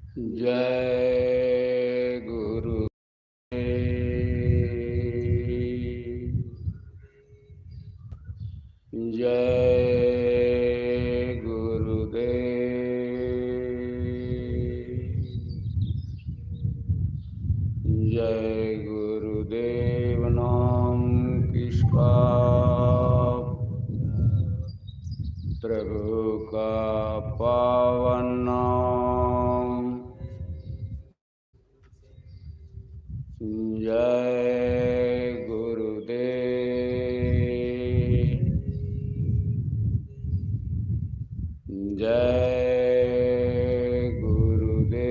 जय गुरु जय गुरुदेव जय गुरुदेव नाम किसका प्रभु का पावन नाम। जय गुरुदेव जय गुरुदेव।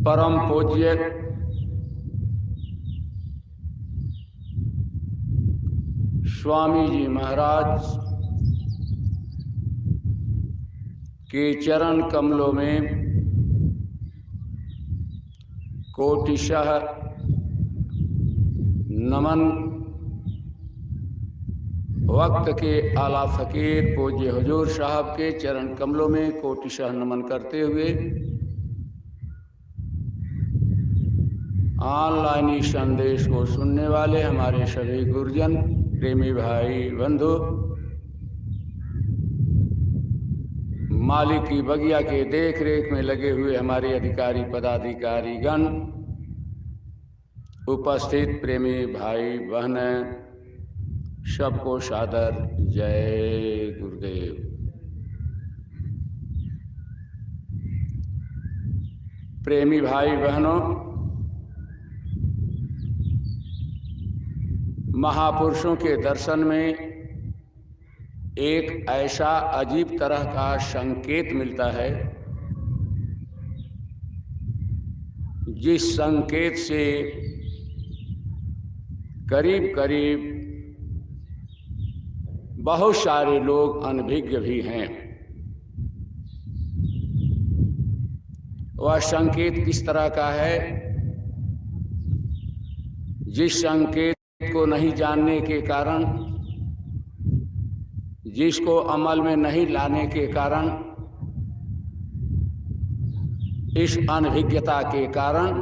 परम पूज्य स्वामी जी महाराज के चरण कमलों में कोटिशः नमन। वक्त के आला फकीर पूज्य हुजूर साहब के चरण कमलों में कोटिशः नमन करते हुए ऑनलाइन संदेश को सुनने वाले हमारे सभी गुरुजन, प्रेमी भाई बंधु, मालिक की बगिया के देख रेख में लगे हुए हमारे अधिकारी पदाधिकारी गण, उपस्थित प्रेमी भाई बहन, सबको सादर जय गुरुदेव। प्रेमी भाई बहनों, महापुरुषों के दर्शन में एक ऐसा अजीब तरह का संकेत मिलता है जिस संकेत से करीब करीब बहुत सारे लोग अनभिज्ञ भी हैं। वह संकेत किस तरह का है? जिस संकेत को नहीं जानने के कारण, जिसको अमल में नहीं लाने के कारण, इस अनभिज्ञता के कारण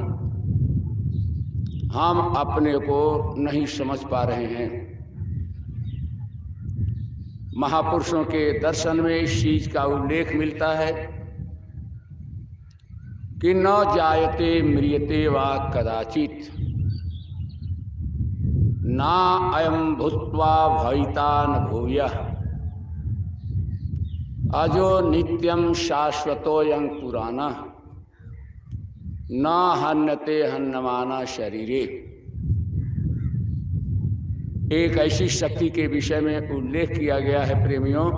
हम अपने को नहीं समझ पा रहे हैं। महापुरुषों के दर्शन में इस चीज का उल्लेख मिलता है कि न जायते म्रियते वा कदाचित ना अयं भूत्वा भविता न भूयः अजो नित्यं शाश्वतोऽयं पुराणः न हन्यते हन्यमाना शरीरे। एक ऐसी शक्ति के विषय में उल्लेख किया गया है प्रेमियों।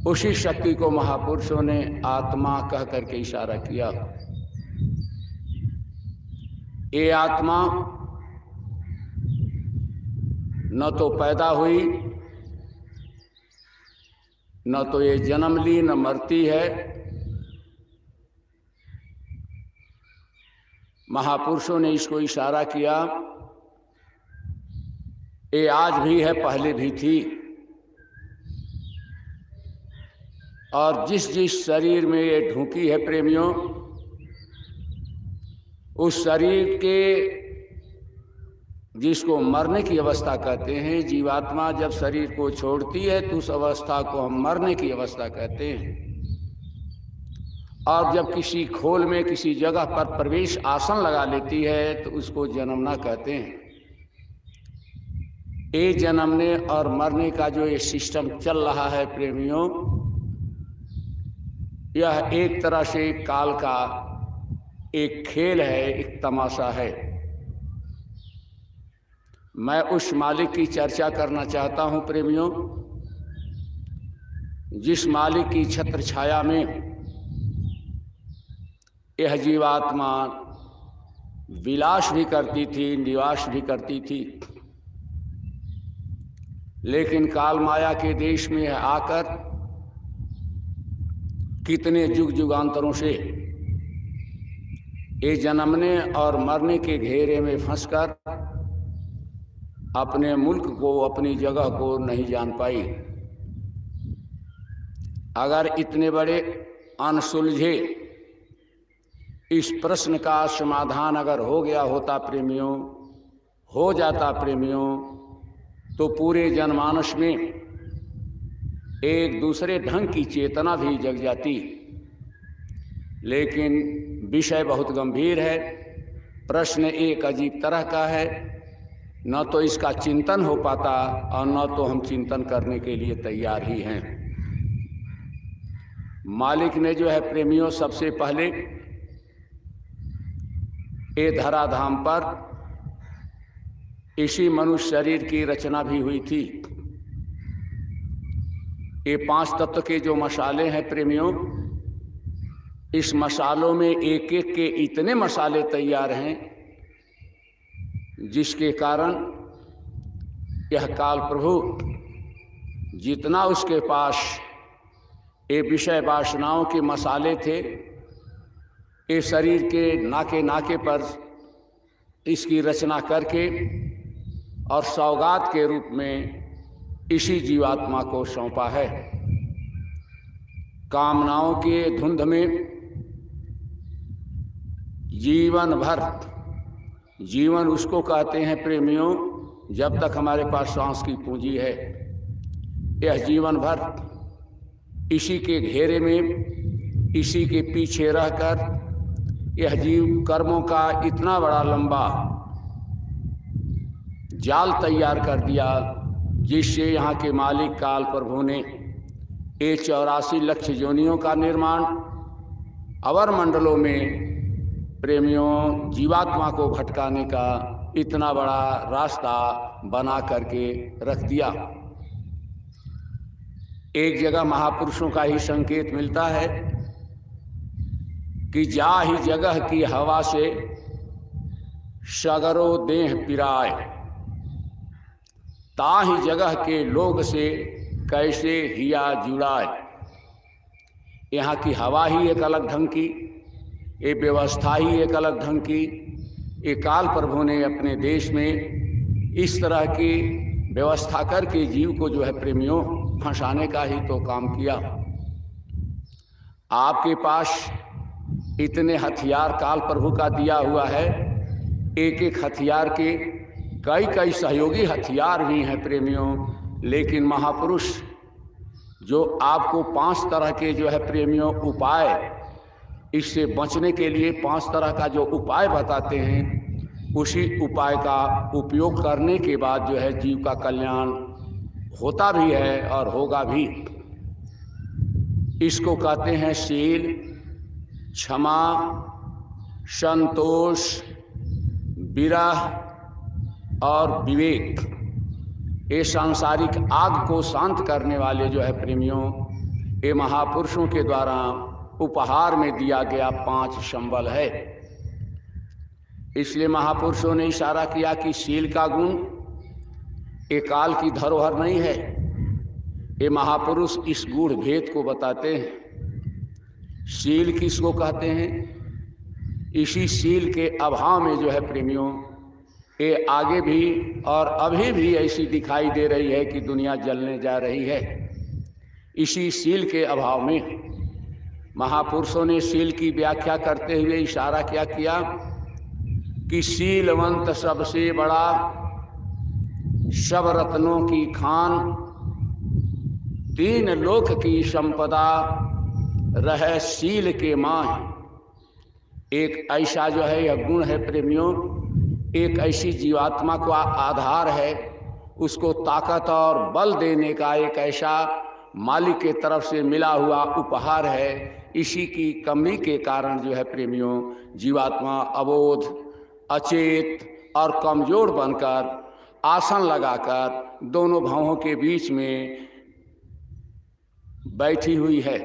उसी शक्ति को महापुरुषों ने आत्मा कह करके इशारा किया। ये आत्मा न तो पैदा हुई, न तो ये जन्म ली, न मरती है। महापुरुषों ने इसको इशारा किया, ये आज भी है, पहले भी थी। और जिस जिस शरीर में ये ढूंकी है प्रेमियों, उस शरीर के जिसको मरने की अवस्था कहते हैं, जीवात्मा जब शरीर को छोड़ती है तो उस अवस्था को हम मरने की अवस्था कहते हैं। और जब किसी खोल में किसी जगह पर प्रवेश आसन लगा लेती है तो उसको जन्मना कहते हैं। ये जन्मने और मरने का जो ये सिस्टम चल रहा है प्रेमियों, यह एक तरह से काल का एक खेल है, एक तमाशा है। मैं उस मालिक की चर्चा करना चाहता हूं प्रेमियों, जिस मालिक की छत्र छाया में यह जीवात्मा विलास भी करती थी, निवास भी करती थी। लेकिन काल माया के देश में आकर कितने युग युगांतरों से ये जन्मने और मरने के घेरे में फंसकर अपने मुल्क को, अपनी जगह को नहीं जान पाई। अगर इतने बड़े अनसुलझे इस प्रश्न का समाधान अगर हो गया होता प्रेमियों, हो जाता प्रेमियों, तो पूरे जनमानस में एक दूसरे ढंग की चेतना भी जग जाती। लेकिन विषय बहुत गंभीर है, प्रश्न एक अजीब तरह का है, न तो इसका चिंतन हो पाता और न तो हम चिंतन करने के लिए तैयार ही हैं। मालिक ने जो है प्रेमियों सबसे पहले ये धराधाम पर इसी मनुष्य शरीर की रचना भी हुई थी। ये 5 तत्व के जो मसाले हैं प्रेमियों, इस मसालों में एक एक के इतने मसाले तैयार हैं जिसके कारण यह काल प्रभु जितना उसके पास ये विषय वासनाओं के मसाले थे, ये शरीर के नाके नाके पर इसकी रचना करके और सौगात के रूप में इसी जीवात्मा को सौंपा है। कामनाओं के धुंध में जीवन भर, जीवन उसको कहते हैं प्रेमियों जब तक हमारे पास सांस की पूंजी है, यह जीवन भर इसी के घेरे में, इसी के पीछे रहकर यह जीव कर्मों का इतना बड़ा लंबा जाल तैयार कर दिया जिससे यहाँ के मालिक काल प्रभु ने ये 84 लाख योनियों का निर्माण अवर मंडलों में प्रेमियों जीवात्मा को भटकाने का इतना बड़ा रास्ता बना करके रख दिया। एक जगह महापुरुषों का ही संकेत मिलता है कि जा ही जगह की हवा से सगरो देह पिराए, ताही जगह के लोग से कैसे हिया जुड़ाए। यहाँ की हवा ही एक अलग ढंग की, ये व्यवस्था ही एक अलग ढंग की। ये काल प्रभु ने अपने देश में इस तरह की व्यवस्था करके जीव को जो है प्रेमियों फंसाने का ही तो काम किया। आपके पास इतने हथियार काल प्रभु का दिया हुआ है, एक एक हथियार के कई कई सहयोगी हथियार भी हैं प्रेमियों, लेकिन महापुरुष जो आपको 5 तरह के जो है प्रेमियों उपाय, इससे बचने के लिए 5 तरह का जो उपाय बताते हैं, उसी उपाय का उपयोग करने के बाद जो है जीव का कल्याण होता भी है और होगा भी। इसको कहते हैं शील, क्षमा, संतोष, विरह और विवेक। ये सांसारिक आग को शांत करने वाले जो है प्रेमियों, ये महापुरुषों के द्वारा उपहार में दिया गया 5 संबल है। इसलिए महापुरुषों ने इशारा किया कि शील का गुण ये काल की धरोहर नहीं है। ये महापुरुष इस गूढ़ भेद को बताते हैं। शील किसको कहते हैं? इसी शील के अभाव में जो है प्रेमियों, ये आगे भी और अभी भी ऐसी दिखाई दे रही है कि दुनिया जलने जा रही है। इसी शील के अभाव में महापुरुषों ने शील की व्याख्या करते हुए इशारा क्या किया कि शीलवंत सबसे बड़ा, सब रत्नों की खान, 3 लोक की संपदा, रहे शील के माह। एक ऐसा जो है यह गुण है प्रेमियों, एक ऐसी जीवात्मा का आधार है, उसको ताकत और बल देने का एक ऐसा मालिक के तरफ से मिला हुआ उपहार है। इसी की कमी के कारण जो है प्रेमियों जीवात्मा अबोध, अचेत और कमजोर बनकर आसन लगाकर दोनों भावों के बीच में बैठी हुई है।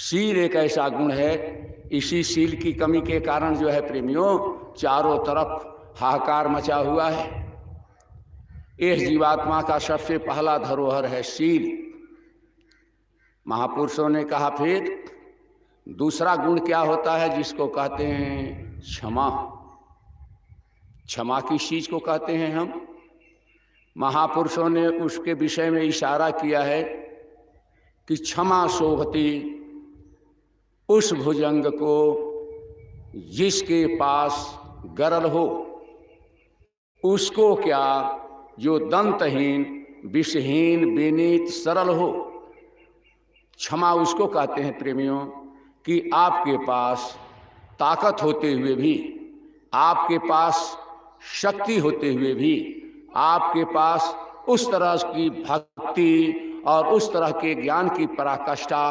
शील एक ऐसा गुण है, इसी शील की कमी के कारण जो है प्रेमियों चारों तरफ हाहाकार मचा हुआ है। इस जीवात्मा का सबसे पहला धरोहर है शील। महापुरुषों ने कहा फिर दूसरा गुण क्या होता है, जिसको कहते हैं क्षमा। क्षमा किस चीज को कहते हैं हम? महापुरुषों ने उसके विषय में इशारा किया है कि क्षमा शोभती उस भुजंग को जिसके पास गरल हो, उसको क्या जो दंतहीन विषहीन विनीत सरल हो। क्षमा उसको कहते हैं प्रेमियों कि आपके पास ताकत होते हुए भी, आपके पास शक्ति होते हुए भी, आपके पास उस तरह की भक्ति और उस तरह के ज्ञान की पराकाष्ठा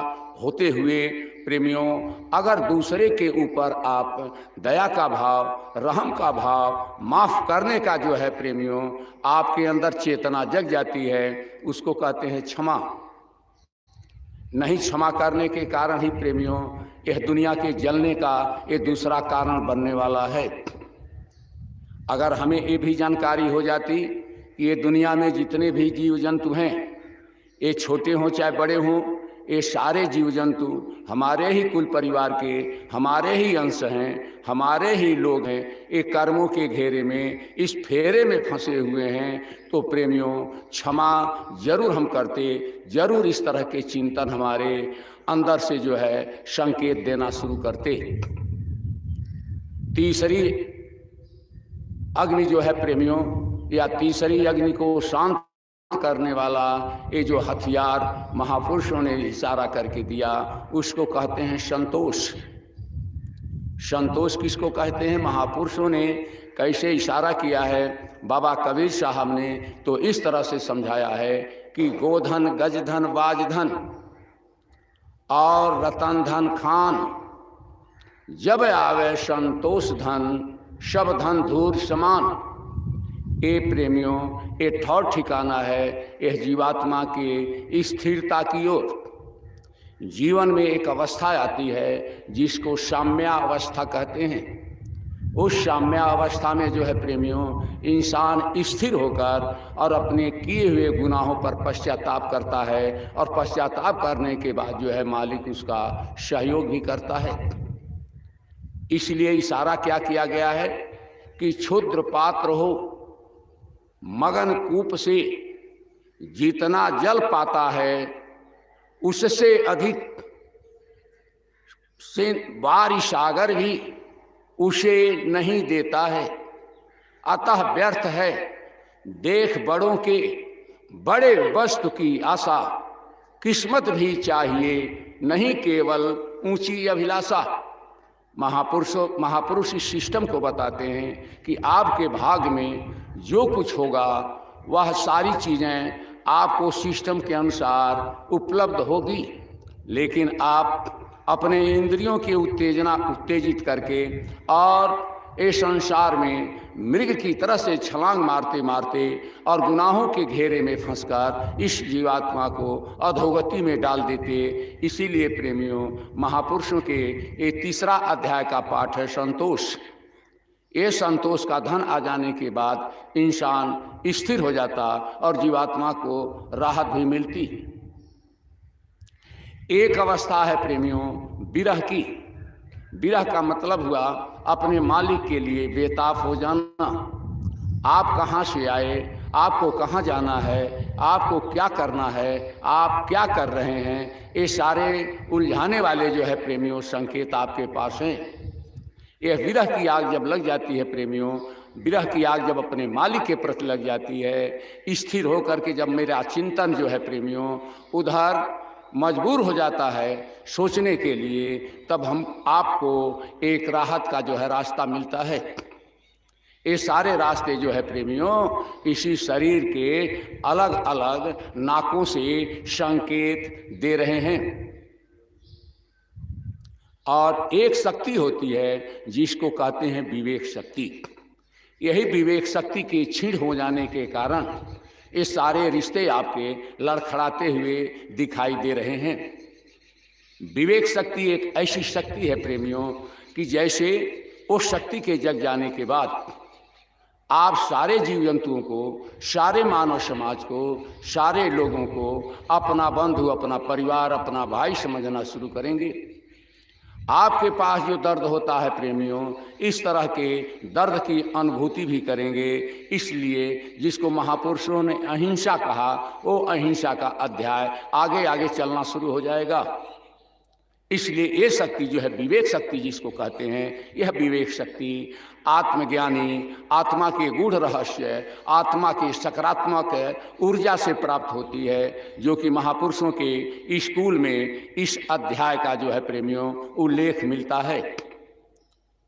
होते हुए प्रेमियों, अगर दूसरे के ऊपर आप दया का भाव, रहम का भाव, माफ करने का जो है प्रेमियों आपके अंदर चेतना जग जाती है, उसको कहते हैं क्षमा। नहीं क्षमा करने के कारण ही प्रेमियों यह दुनिया के जलने का ये दूसरा कारण बनने वाला है। अगर हमें ये भी जानकारी हो जाती कि ये दुनिया में जितने भी जीव जंतु हैं, ये छोटे हों चाहे बड़े हों, ये सारे जीव जंतु हमारे ही कुल परिवार के, हमारे ही अंश हैं, हमारे ही लोग हैं, ये कर्मों के घेरे में, इस फेरे में फंसे हुए हैं, तो प्रेमियों क्षमा जरूर हम करते, जरूर इस तरह के चिंतन हमारे अंदर से जो है संकेत देना शुरू करते। तीसरी अग्नि जो है प्रेमियों, या तीसरी अग्नि को शांत करने वाला ये जो हथियार महापुरुषों ने इशारा करके दिया, उसको कहते हैं संतोष। संतोष किसको कहते हैं? महापुरुषों ने कैसे इशारा किया है? बाबा कबीर साहब ने तो इस तरह से समझाया है कि गोधन गजधन बाजधन और रतन धन खान, जब आवे संतोष धन सब धन धूर समान। ये प्रेमियों ये ठौर ठिकाना है यह जीवात्मा के स्थिरता की ओर। जीवन में एक अवस्था आती है जिसको साम्या अवस्था कहते हैं। उस साम्या अवस्था में जो है प्रेमियों इंसान स्थिर होकर और अपने किए हुए गुनाहों पर पश्चाताप करता है, और पश्चाताप करने के बाद जो है मालिक उसका सहयोग भी करता है। इसलिए इशारा क्या किया गया है कि क्षुद्र पात्र हो, मगन कूप से जितना जल पाता है उससे अधिक से बारिश सागर भी उसे नहीं देता है। अतः व्यर्थ है देख बड़ों के बड़े वस्तु की आशा, किस्मत भी चाहिए नहीं केवल ऊंची अभिलाषा। महापुरुष इस सिस्टम को बताते हैं कि आपके भाग में जो कुछ होगा वह सारी चीज़ें आपको सिस्टम के अनुसार उपलब्ध होगी, लेकिन आप अपने इंद्रियों की उत्तेजित करके और इस संसार में मृग की तरह से छलांग मारते मारते और गुनाहों के घेरे में फंसकर इस जीवात्मा को अधोगति में डाल देते। इसीलिए प्रेमियों महापुरुषों के ये तीसरा अध्याय का पाठ है संतोष। ये संतोष का धन आ जाने के बाद इंसान स्थिर हो जाता और जीवात्मा को राहत भी मिलती। एक अवस्था है प्रेमियों विरह की। विरह का मतलब हुआ अपने मालिक के लिए बेताब हो जाना। आप कहाँ से आए, आपको कहाँ जाना है, आपको क्या करना है, आप क्या कर रहे हैं, ये सारे उलझाने वाले जो है प्रेमियों संकेत आपके पास हैं। यह विरह की आग जब लग जाती है प्रेमियों, विरह की आग जब अपने मालिक के प्रति लग जाती है, स्थिर होकर के जब मेरा चिंतन जो है प्रेमियों उधर मजबूर हो जाता है सोचने के लिए, तब हम आपको एक राहत का जो है रास्ता मिलता है। ये सारे रास्ते जो है प्रेमियों इसी शरीर के अलग अलग नाकों से संकेत दे रहे हैं। और एक शक्ति होती है जिसको कहते हैं विवेक शक्ति। यही विवेक शक्ति के क्षीण हो जाने के कारण ये सारे रिश्ते आपके लड़खड़ाते हुए दिखाई दे रहे हैं। विवेक शक्ति एक ऐसी शक्ति है प्रेमियों कि जैसे उस शक्ति के जग जाने के बाद आप सारे जीव जंतुओं को, सारे मानव समाज को, सारे लोगों को अपना बंधु, अपना परिवार, अपना भाई समझना शुरू करेंगे। आपके पास जो दर्द होता है प्रेमियों, इस तरह के दर्द की अनुभूति भी करेंगे। इसलिए जिसको महापुरुषों ने अहिंसा कहा, वो अहिंसा का अध्याय आगे आगे चलना शुरू हो जाएगा। इसलिए ये शक्ति जो है, विवेक शक्ति जिसको कहते हैं, यह विवेक शक्ति आत्मज्ञानी, आत्मा के गूढ़ रहस्य, आत्मा की सकारात्मक ऊर्जा से प्राप्त होती है, जो कि महापुरुषों के स्कूल में इस अध्याय का जो है प्रेमियों उल्लेख मिलता है।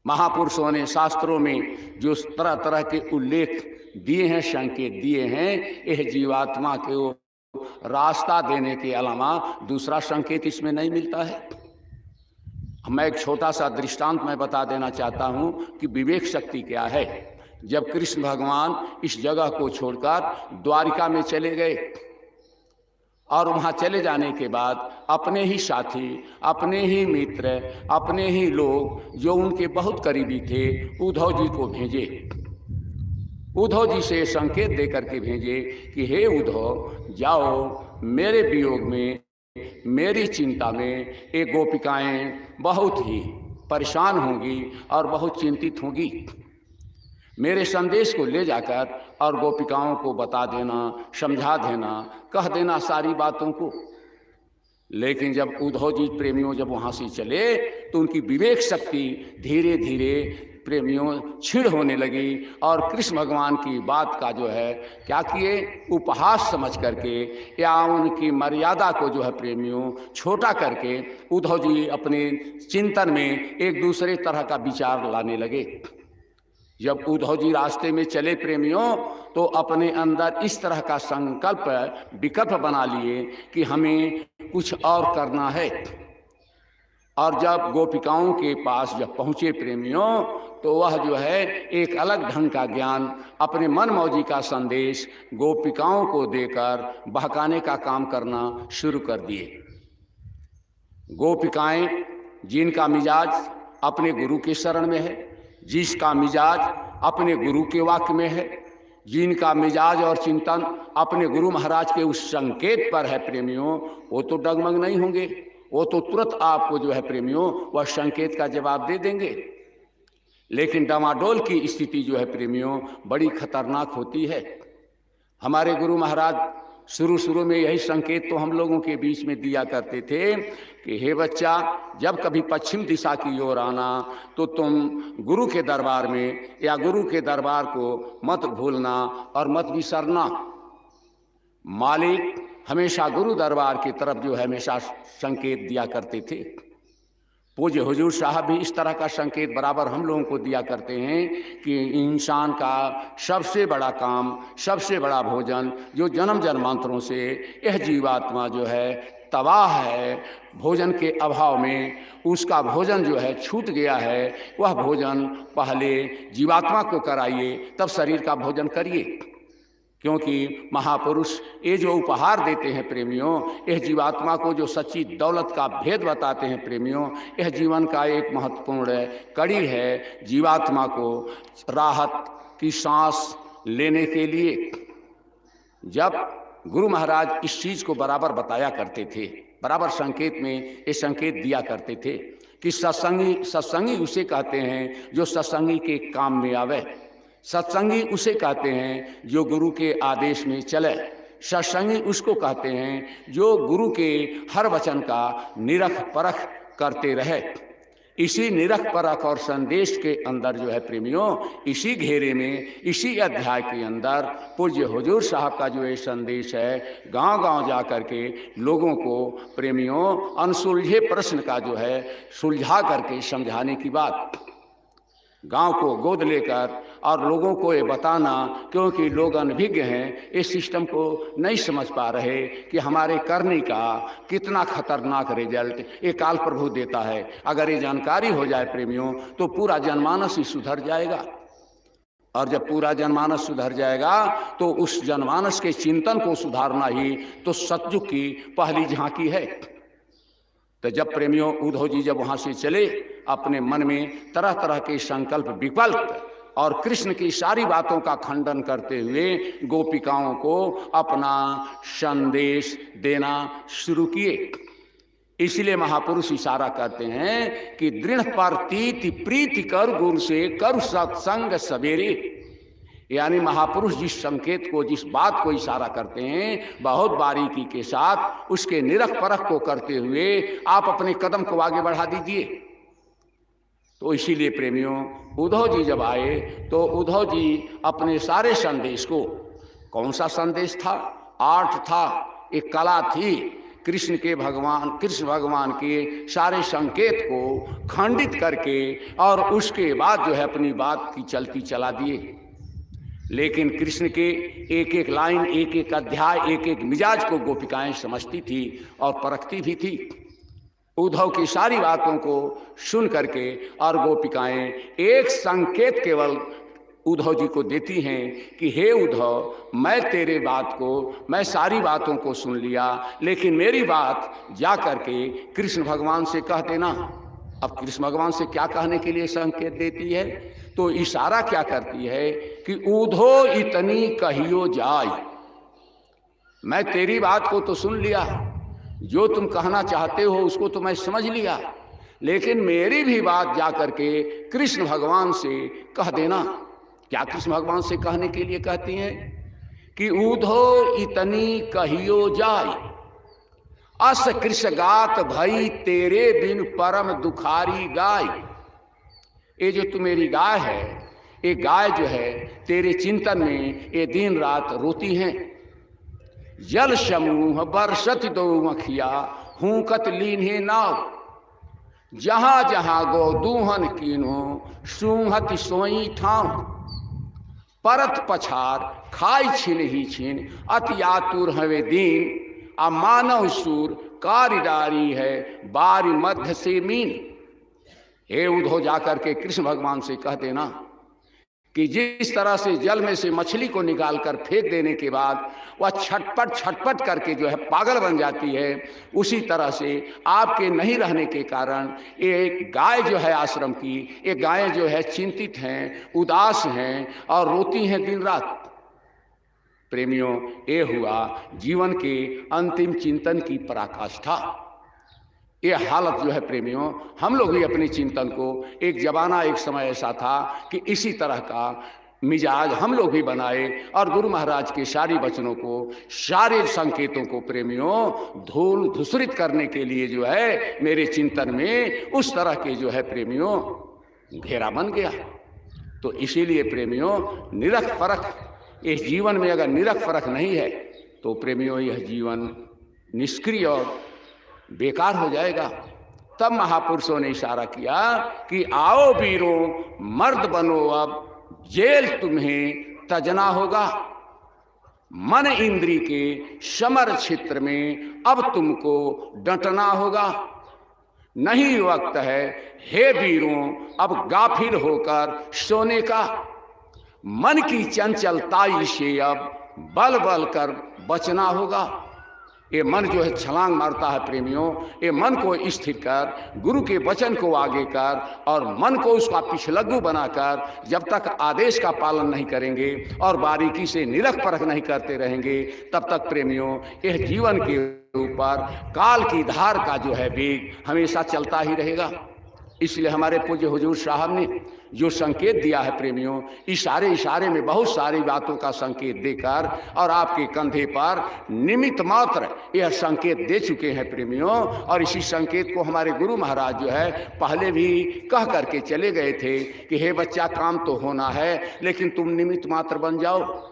महापुरुषों ने शास्त्रों में जो तरह तरह के उल्लेख दिए हैं, संकेत दिए हैं, यह जीवात्मा को रास्ता देने के अलावा दूसरा संकेत इसमें नहीं मिलता है। मैं एक छोटा सा दृष्टांत मैं बता देना चाहता हूं कि विवेक शक्ति क्या है। जब कृष्ण भगवान इस जगह को छोड़कर द्वारिका में चले गए और वहां चले जाने के बाद अपने ही साथी, अपने ही मित्र, अपने ही लोग जो उनके बहुत करीबी थे, उद्धव जी को भेजे। उद्धव जी से संकेत देकर के भेजे कि हे उद्धव, जाओ मेरे वियोग में, मेरी चिंता में ये गोपिकाएं बहुत ही परेशान होंगी और बहुत चिंतित होंगी। मेरे संदेश को ले जाकर और गोपिकाओं को बता देना, समझा देना, कह देना सारी बातों को। लेकिन जब उद्धव जी प्रेमियों जब वहाँ से चले तो उनकी विवेक शक्ति धीरे धीरे प्रेमियों क्षीण होने लगी और कृष्ण भगवान की बात का जो है क्या किए, उपहास समझ करके या उनकी मर्यादा को जो है प्रेमियों छोटा करके उद्धव जी अपने चिंतन में एक दूसरे तरह का विचार लाने लगे। जब उद्धव जी रास्ते में चले प्रेमियों, तो अपने अंदर इस तरह का संकल्प विकल्प बना लिए कि हमें कुछ और करना है। और जब गोपिकाओं के पास जब पहुँचे प्रेमियों, तो वह जो है एक अलग ढंग का ज्ञान, अपने मन मौजी का संदेश गोपिकाओं को देकर बहकाने का काम करना शुरू कर दिए। गोपिकाएं जिनका मिजाज अपने गुरु के शरण में है, जिसका मिजाज अपने गुरु के वाक्य में है, जिनका मिजाज और चिंतन अपने गुरु महाराज के उस संकेत पर है प्रेमियों, वो तो डगमग नहीं होंगे, वो तो तुरंत आपको जो है प्रेमियों वह संकेत का जवाब दे देंगे। लेकिन डामाडोल की स्थिति जो है प्रेमियों बड़ी खतरनाक होती है। हमारे गुरु महाराज शुरू में यही संकेत तो हम लोगों के बीच में दिया करते थे कि हे बच्चा, जब कभी पश्चिम दिशा की ओर आना तो तुम गुरु के दरबार में या गुरु के दरबार को मत भूलना और मत बिसरना। मालिक हमेशा गुरु दरबार की तरफ जो है हमेशा संकेत दिया करते थे। पूज्य हुजूर साहब भी इस तरह का संकेत बराबर हम लोगों को दिया करते हैं कि इंसान का सबसे बड़ा काम, सबसे बड़ा भोजन जो जन्म जन्मांतरों से यह जीवात्मा जो है तबाह है, भोजन के अभाव में उसका भोजन जो है छूट गया है, वह भोजन पहले जीवात्मा को कराइए, तब शरीर का भोजन करिए। क्योंकि महापुरुष ये जो उपहार देते हैं प्रेमियों, यह जीवात्मा को जो सच्ची दौलत का भेद बताते हैं प्रेमियों, यह जीवन का एक महत्वपूर्ण कड़ी है जीवात्मा को राहत की सांस लेने के लिए। जब गुरु महाराज इस चीज़ को बराबर बताया करते थे, बराबर संकेत में ये संकेत दिया करते थे कि सत्संगी उसे कहते हैं जो सत्संगी के काम में आवे, सत्संगी उसे कहते हैं जो गुरु के आदेश में चले, सत्संगी उसको कहते हैं जो गुरु के हर वचन का निरख परख करते रहे। इसी निरख परख और संदेश के अंदर जो है प्रेमियों, इसी घेरे में, इसी अध्याय के अंदर पूज्य हुजूर साहब का जो ये संदेश है, गांव-गांव जा कर के लोगों को प्रेमियों अनसुलझे प्रश्न का जो है सुलझा करके समझाने की बात, गांव को गोद लेकर और लोगों को ये बताना, क्योंकि लोग अनभिज्ञ हैं, इस सिस्टम को नहीं समझ पा रहे कि हमारे करने का कितना खतरनाक रिजल्ट ये काल प्रभु देता है। अगर ये जानकारी हो जाए प्रेमियों तो पूरा जनमानस ही सुधर जाएगा, और जब पूरा जनमानस सुधर जाएगा तो उस जनमानस के चिंतन को सुधारना ही तो सतयुग की पहली झांकी है। तो जब प्रेमियों उद्धव जी जब वहाँ से चले, अपने मन में तरह तरह के संकल्प विकल्प और कृष्ण की सारी बातों का खंडन करते हुए गोपिकाओं को अपना संदेश देना शुरू किए। इसलिए महापुरुष इशारा करते हैं कि दृढ़ प्रतीति प्रीति कर गुरु से कर सत्संग सवेरे। यानी महापुरुष जिस संकेत को, जिस बात को इशारा करते हैं, बहुत बारीकी के साथ उसके निरख परख को करते हुए आप अपने कदम को आगे बढ़ा दीजिए। तो इसीलिए प्रेमियों, उद्धव जी जब आए तो उद्धव जी अपने सारे संदेश को, कौन सा संदेश था? 8 था, एक कला थी, कृष्ण भगवान के सारे संकेत को खंडित करके और उसके बाद जो है अपनी बात की चलती चला दिए। लेकिन कृष्ण के एक एक लाइन, एक एक अध्याय, एक एक मिजाज को गोपिकाएं समझती थी और परखती भी थी। उद्धव की सारी बातों को सुन करके और गोपिकाएं एक संकेत केवल उद्धव जी को देती हैं कि हे उद्धव, मैं तेरे बात को, मैं सारी बातों को सुन लिया, लेकिन मेरी बात जा करके कृष्ण भगवान से कह देना। अब कृष्ण भगवान से क्या कहने के लिए संकेत देती है? तो इशारा क्या करती है कि उद्धव इतनी कहियो जाय, मैं तेरी बात को तो सुन लिया, जो तुम कहना चाहते हो उसको तो मैं समझ लिया, लेकिन मेरी भी बात जा करके कृष्ण भगवान से कह देना। क्या कृष्ण भगवान से कहने के लिए कहती हैं कि उद्धव इतनी कहियो जाय, अस कृष्ण गात भई तेरे बिन परम दुखारी गाय। ये जो तू मेरी गाय है, ये गाय जो है तेरे चिंतन में ये दिन रात रोती हैं। जल समूह बरसत दो मखिया हूकत लीन्हे नाव, जहां जहां गो दूहन कीनो सूंहत सोई ठाव। परत पछार खाई छिन ही छिन अति आतुर हवे दीन, आ मानव सूर कारिडारी है बारी मध्य से मीन। हे उद्धव जाकर के कृष्ण भगवान से कह देना कि जिस तरह से जल में से मछली को निकालकर फेंक देने के बाद वह छटपट छटपट करके जो है पागल बन जाती है, उसी तरह से आपके नहीं रहने के कारण एक गाय जो है आश्रम की, एक गायें जो है चिंतित हैं, उदास हैं और रोती हैं दिन रात। प्रेमियों, ये हुआ जीवन के अंतिम चिंतन की पराकाष्ठा। ये हालत जो है प्रेमियों, हम लोग भी अपने चिंतन को, एक जमाना एक समय ऐसा था कि इसी तरह का मिजाज हम लोग भी बनाए और गुरु महाराज के सारी वचनों को, सारे संकेतों को प्रेमियों धूल धूसरित करने के लिए जो है मेरे चिंतन में उस तरह के जो है प्रेमियों घेरा बन गया। तो इसीलिए प्रेमियों निरख परख, इस जीवन में अगर निरख परख नहीं है तो प्रेमियों यह जीवन निष्क्रिय और बेकार हो जाएगा। तब महापुरुषों ने इशारा किया कि आओ वीरों मर्द बनो, अब जेल तुम्हें तजना होगा। मन इंद्री के समर क्षेत्र में अब तुमको डटना होगा। नहीं वक्त है हे वीरों अब गाफिल होकर सोने का। मन की चंचलताई से अब बल बल कर बचना होगा। ये मन जो है छलांग मारता है प्रेमियों, ये मन को स्थिर कर, गुरु के वचन को आगे कर और मन को उसका पिछलग्गू बनाकर जब तक आदेश का पालन नहीं करेंगे और बारीकी से निरख परख नहीं करते रहेंगे, तब तक प्रेमियों यह जीवन के ऊपर काल की धार का जो है वेग हमेशा चलता ही रहेगा। इसलिए हमारे पूज्य हुजूर साहब ने जो संकेत दिया है प्रेमियों, इशारे इशारे में बहुत सारी बातों का संकेत देकर और आपके कंधे पर निमित्त मात्र यह संकेत दे चुके हैं प्रेमियों। और इसी संकेत को हमारे गुरु महाराज जो है पहले भी कह करके चले गए थे कि हे बच्चा, काम तो होना है लेकिन तुम निमित्त मात्र बन जाओ।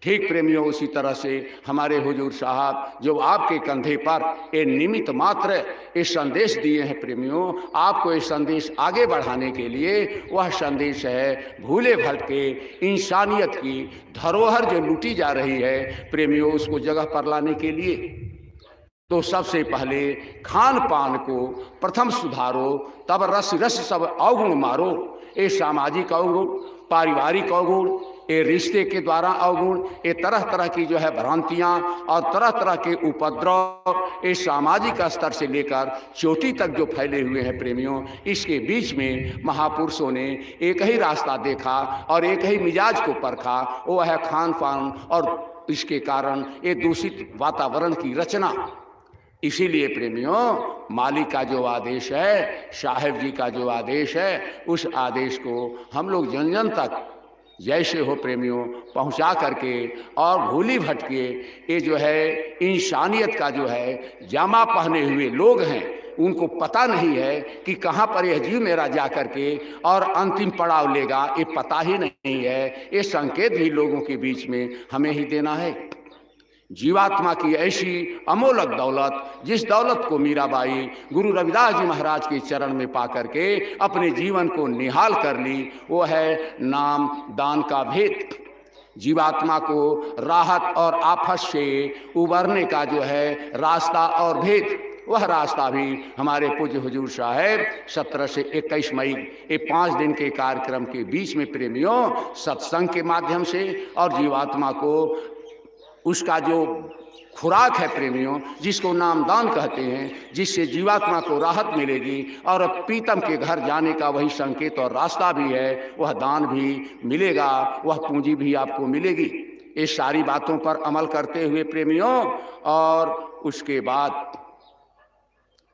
ठीक प्रेमियों, उसी तरह से हमारे हुजूर साहब जो आपके कंधे पर ये निमित्त मात्र ये संदेश दिए हैं प्रेमियों, आपको ये संदेश आगे बढ़ाने के लिए, वह संदेश है भूले भटके इंसानियत की धरोहर जो लूटी जा रही है प्रेमियों, उसको जगह पर लाने के लिए। तो सबसे पहले खान पान को प्रथम सुधारो, तब रस रस सब अवगुण मारो। ये सामाजिक अवगुण, पारिवारिक अवगुण, ये रिश्ते के द्वारा अवगुण, ये तरह तरह की जो है भ्रांतियाँ और तरह तरह के उपद्रव, ये सामाजिक स्तर से लेकर चोटी तक जो फैले हुए हैं प्रेमियों, इसके बीच में महापुरुषों ने एक ही रास्ता देखा और एक ही मिजाज को परखा, वो है खान पान और इसके कारण ये दूषित वातावरण की रचना। इसीलिए प्रेमियों, मालिक का जो आदेश है, साहेब जी का जो आदेश है, उस आदेश को हम लोग जन जन तक जैसे हो प्रेमियों पहुंचा करके, और भूली भटके ये जो है इंसानियत का जो है जामा पहने हुए लोग हैं, उनको पता नहीं है कि कहाँ पर यह जीव मेरा जा करके और अंतिम पड़ाव लेगा, ये पता ही नहीं है। ये संकेत भी लोगों के बीच में हमें ही देना है। जीवात्मा की ऐसी अमोलक दौलत, जिस दौलत को मीराबाई गुरु रविदास जी महाराज के चरण में पा करके अपने जीवन को निहाल कर ली, वो है नाम दान का भेद। जीवात्मा को राहत और आफत से उबरने का जो है रास्ता और भेद, वह रास्ता भी हमारे पूज्य हुजूर साहब 17 से 21 मई ये 5 दिन के कार्यक्रम के बीच में प्रेमियों सत्संग के माध्यम से और जीवात्मा को उसका जो खुराक है प्रेमियों, जिसको नामदान कहते हैं, जिससे जीवात्मा को राहत मिलेगी और प्रीतम के घर जाने का वही संकेत और रास्ता भी है, वह दान भी मिलेगा, वह पूंजी भी आपको मिलेगी। ये सारी बातों पर अमल करते हुए प्रेमियों, और उसके बाद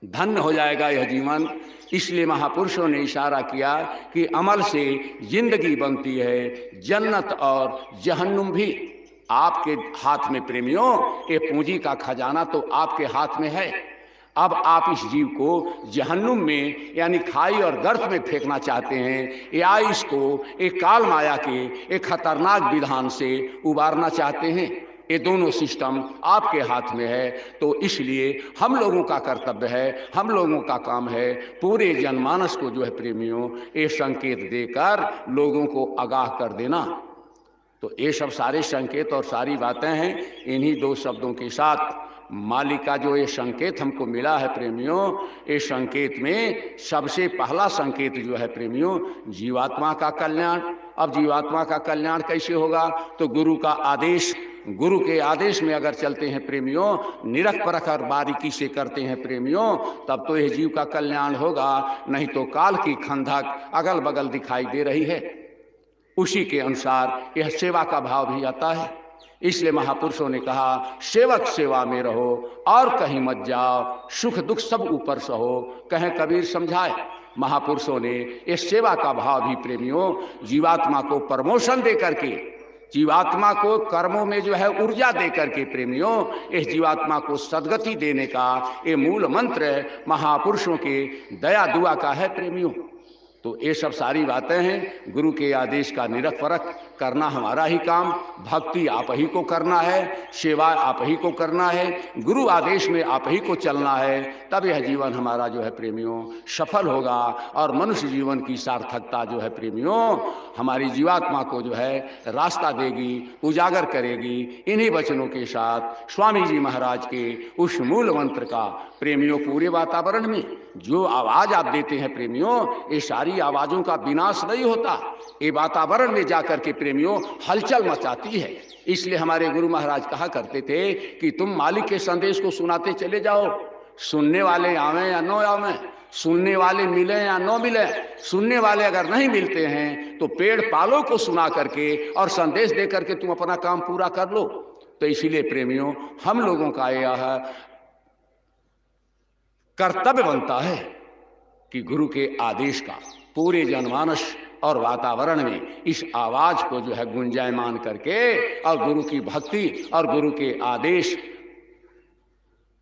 धन्य हो जाएगा यह जीवन। इसलिए महापुरुषों ने इशारा किया कि अमल से जिंदगी बनती है, जन्नत और जहन्नुम भी आपके हाथ में प्रेमियों। ये पूंजी का खजाना तो आपके हाथ में है। अब आप इस जीव को जहन्नुम में यानी खाई और गर्त में फेंकना चाहते हैं, या इसको एक काल माया के एक खतरनाक विधान से उबारना चाहते हैं। ये दोनों सिस्टम आपके हाथ में है। तो इसलिए हम लोगों का कर्तव्य है, हम लोगों का काम है पूरे जनमानस को जो है प्रेमियों ये संकेत देकर लोगों को आगाह कर देना। तो ये सब सारे संकेत और सारी बातें हैं। इन्हीं 2 शब्दों के साथ मालिक का जो ये संकेत हमको मिला है प्रेमियों, ये संकेत में सबसे पहला संकेत जो है प्रेमियों जीवात्मा का कल्याण। अब जीवात्मा का कल्याण कैसे होगा? तो गुरु का आदेश, गुरु के आदेश में अगर चलते हैं प्रेमियों, निरख परख और बारीकी से करते हैं प्रेमियों, तब तो यह जीव का कल्याण होगा। नहीं तो काल की खंधक अगल बगल दिखाई दे रही है। उसी के अनुसार यह सेवा का भाव भी आता है। इसलिए महापुरुषों ने कहा सेवक सेवा में रहो और कहीं मत जाओ, सुख दुख सब ऊपर सहो, कहें कबीर समझाए। महापुरुषों ने इस सेवा का भाव भी प्रेमियों जीवात्मा को प्रमोशन दे करके, जीवात्मा को कर्मों में जो है ऊर्जा दे करके प्रेमियों इस जीवात्मा को सद्गति देने का ये मूल मंत्र महापुरुषों के दया दुआ का है प्रेमियों। तो ये सब सारी बातें हैं। गुरु के आदेश का निरख परख करना हमारा ही काम, भक्ति आप ही को करना है, सेवा आप ही को करना है, गुरु आदेश में आप ही को चलना है। तब यह जीवन हमारा जो है प्रेमियों सफल होगा और मनुष्य जीवन की सार्थकता जो है प्रेमियों हमारी जीवात्मा को जो है रास्ता देगी, उजागर करेगी। इन्हीं वचनों के साथ स्वामी जी महाराज के उस मूल मंत्र का प्रेमियों पूरे वातावरण में जो आवाज आप देते हैं प्रेमियों, ये सारी आवाजों का विनाश नहीं होता, ये वातावरण में जाकर के प्रेमियों हलचल मचाती है। इसलिए हमारे गुरु महाराज कहा करते थे कि तुम मालिक के संदेश को सुनाते चले जाओ, सुनने वाले आवे या न आवे, सुनने वाले मिले या न मिले, सुनने वाले अगर नहीं मिलते हैं तो पेड़ पालों को सुना करके और संदेश दे करके तुम अपना काम पूरा कर लो। तो इसीलिए प्रेमियों हम लोगों का यह कर्तव्य बनता है कि गुरु के आदेश का पूरे जनमानस और वातावरण में इस आवाज को जो है गुंजायमान करके और गुरु की भक्ति और गुरु के आदेश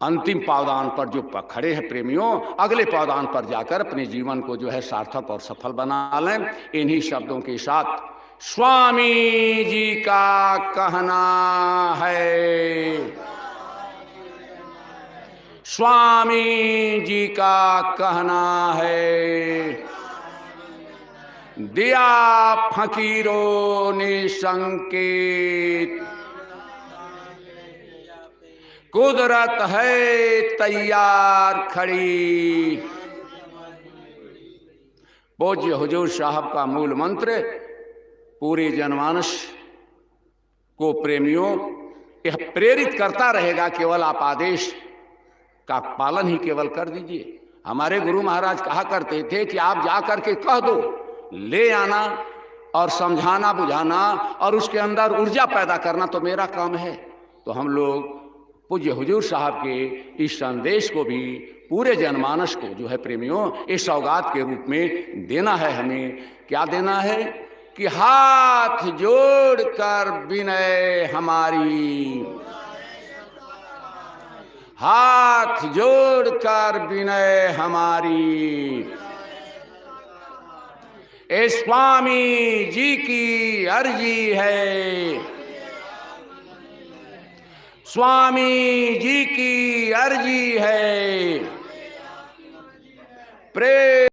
अंतिम पावदान पर जो खड़े हैं प्रेमियों, अगले पावदान पर जाकर अपने जीवन को जो है सार्थक और सफल बना लें। इन्हीं शब्दों के साथ स्वामी जी का कहना है, स्वामी जी का कहना है, दिया फकीरों ने संकेत, कुदरत है तैयार खड़ी। पूज्य हुजूर साहब का मूल मंत्र पूरे जनमानस को प्रेमियों यह प्रेरित करता रहेगा, केवल आप आदेश का पालन ही केवल कर दीजिए। हमारे गुरु महाराज कहा करते थे कि आप जा करके कह दो, ले आना और समझाना बुझाना और उसके अंदर ऊर्जा पैदा करना तो मेरा काम है। तो हम लोग पूज्य हुजूर साहब के इस संदेश को भी पूरे जनमानस को जो है प्रेमियों, इस सौगात के रूप में देना है। हमें क्या देना है कि हाथ जोड़कर विनय हमारी, हाथ जोड़कर विनय हमारी, ए स्वामी जी की अर्जी है, स्वामी जी की अर्जी है। प्रेम